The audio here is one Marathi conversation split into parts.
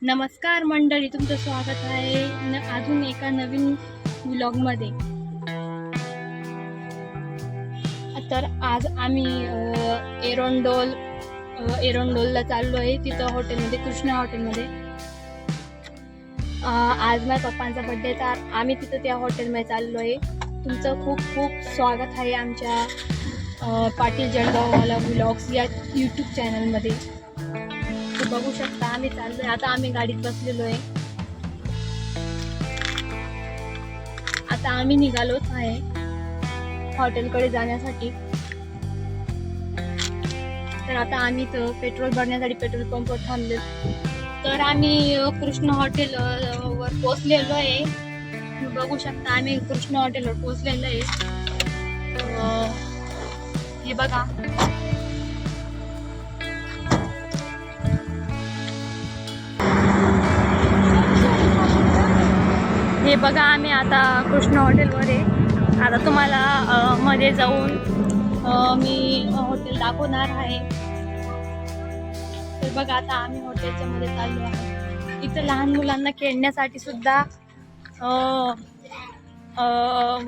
नमस्कार मंडळी, तुमचं स्वागत आहे अजून एका नवीन व्लॉगमध्ये. तर आज आम्ही एरोंडोलला चाललो आहे. तिथं हॉटेलमध्ये, कृष्णा हॉटेलमध्ये. आज माझ्या पप्पांचा बड्डे, तर आम्ही तिथं त्या हॉटेलमध्ये चाललो आहे. तुमचं खूप खूप स्वागत आहे आमच्या पाटील जळगाववाला व्लॉग्स या यूट्यूब चॅनलमध्ये. बघू शकता आम्ही चाललोय. आता आम्ही गाडीत बसलेलो आहे. आता आम्ही निघालोच आहे हॉटेलकडे जाण्यासाठी. तर आता आम्ही पेट्रोल भरण्यासाठी पेट्रोल पंपवर थांबलो. तर आम्ही कृष्ण हॉटेल वर पोहोचलेलो आहे. बघू शकता आम्ही कृष्ण हॉटेलवर पोहोचलेलो आहे. हे बघा, हे बघा, आम्ही आता कृष्ण हॉटेलवर आहे. आता तुम्हाला मध्ये जाऊन मी हॉटेल दाखवणार आहे. तर बघा, आता आम्ही हॉटेलच्या मध्ये चाललो आहे. इथं लहान मुलांना खेळण्यासाठी सुद्धा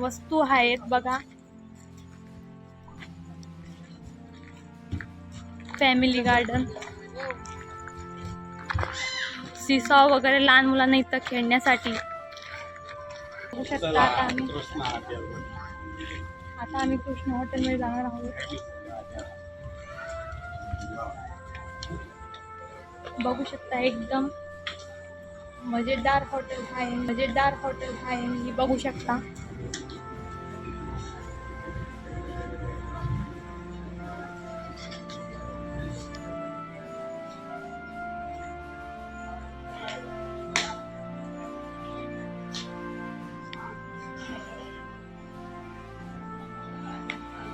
वस्तू आहेत. बघा, फॅमिली गार्डन, सीसॉ वगैरे लहान मुलांना इथं खेळण्यासाठी. बघू शकता आता आम्ही कृष्ण हॉटेलमध्ये जाणार आहोत. बघू शकता एकदम मजेदार हॉटेल आहे. ही बघू शकता.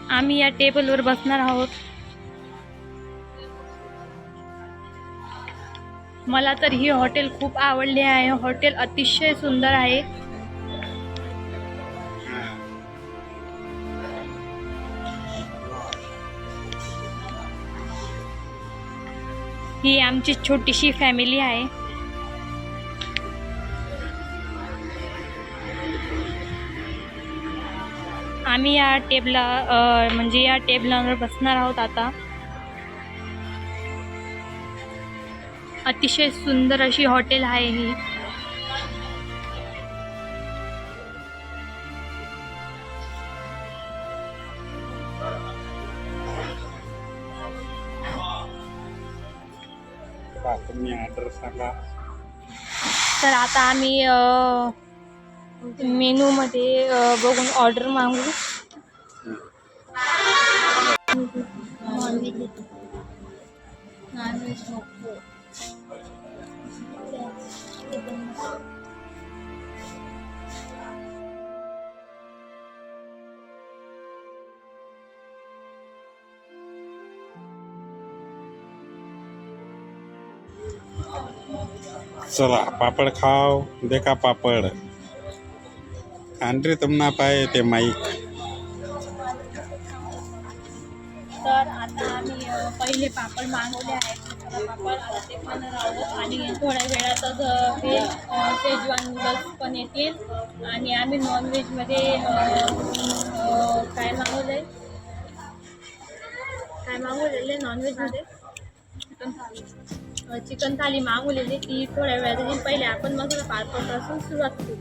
आम्ही या टेबलवर बसणार आहोत. मला तर ही हॉटेल खूप आवडली आहे. हॉटेल अतिशय सुंदर आहे. ही आमची छोटीशी फॅमिली आहे. आम्ही या टेबलावर बसणार आहोत आता. अतिशय सुंदर अशी हॉटेल आहे ही. तर आता आम्ही मेनू मध्ये बघून ऑर्डर मागू. नॉनव्हेज नको. चला पापड खाओ. देखा पापड आंध्रे तुमना पाय ते माईक. तर आता आम्ही पहिले पापड मागवले आहेत. पापड आता ते खाणार आहोत. आणि थोड्या वेळातच शेजवान नूडल्स पण येतील. आणि आम्ही नॉनव्हेजमध्ये काय मागवलेले नॉनव्हेजमध्ये चिकन थाली मागवलेली. ती थोड्या वेळात येईल. पहिले आपण मसाला पापडपासून सुरुवात करू.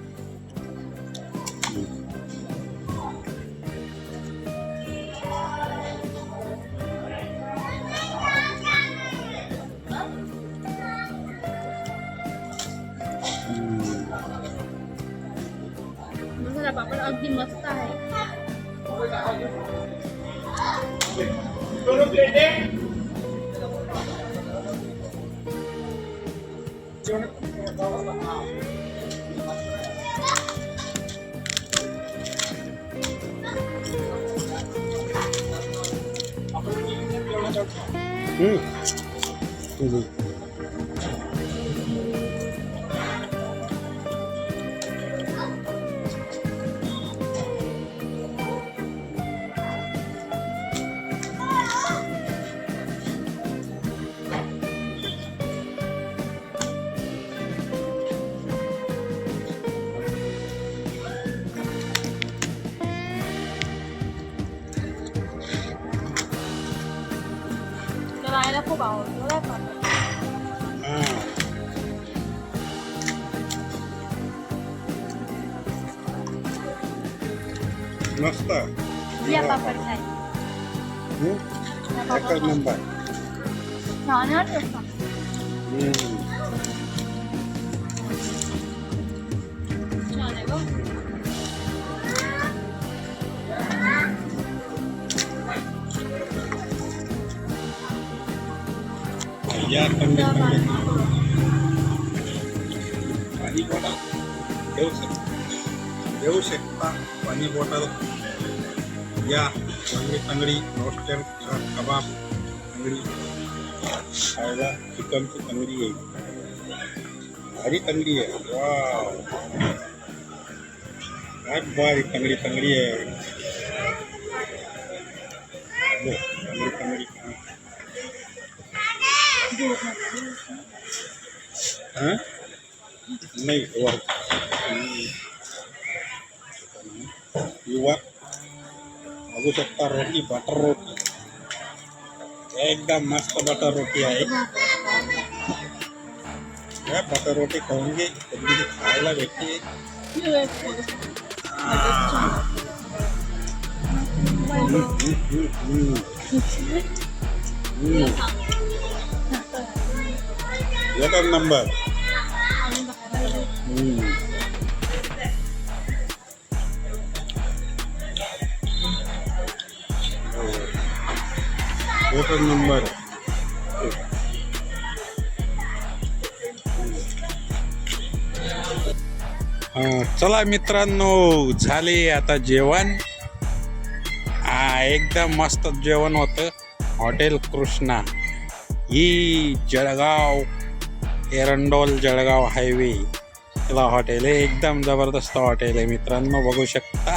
मसाला पापड अगदी मस्त आहे. मला खूप आवडतो बरं का. हां. मस्त. या पापड खाय. एकच नंबर. छान वाटतं का? छान आहे गं. या थंडी पाणी बॉटल घेऊ शकता. पाणी बॉटल या. चांगली तंगडी रोस्टेड कबाब तंगडी खायला चिकनची तंगडी आहे. भारी तंगडी आहे. वाव काय भारी तंगडी आहे. तंगडी हाँ नहीं वर युवा बघू शकता. रोटी बटर रोटी एकदम मस्त बटर रोटी आहे. या बटर रोटी खाऊंगी कधी खायला भेटते. एकच नंबर. एकच नंबर. चला मित्रांनो, झाले आता जेवण. एकदम मस्त जेवण होतं. हॉटेल कृष्णा ही जळगाव एरंडोल जळगाव हायवे याला हॉटेल आहे. एकदम जबरदस्त हॉटेल आहे मित्रांनो, बघू शकता.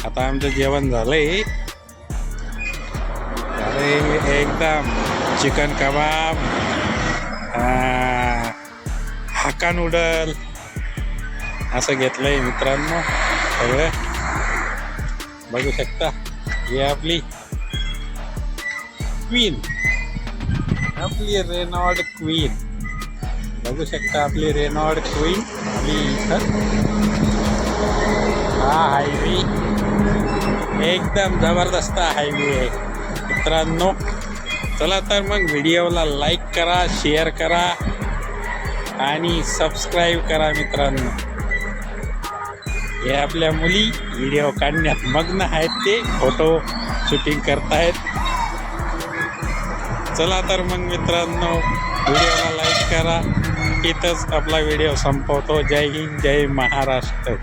आता आमचं जेवण झालंय. एकदम चिकन कबाब, हाका नूडल असं घेतलंय मित्रांनो सगळं. बघू शकता. ही आपली क्वीन, आपली रेनॉल्ड क्वीन. बघू शकता आपली रेनॉल्ड क्वीन आपली इथं. हा हायवे एकदम जबरदस्त हायवे आहे मित्रांनो. चला तर मग व्हिडिओला लाईक करा, शेअर करा आणि सबस्क्राईब करा मित्रांनो. हे आपल्या मुली व्हिडिओ काढण्यात मग्न आहेत. ते फोटो शूटिंग करतायत. चला तर मग मित्रांनो, व्हिडिओला लाईक करा. इथंच आपला व्हिडिओ संपवतो. जय हिंद, जय महाराष्ट्र.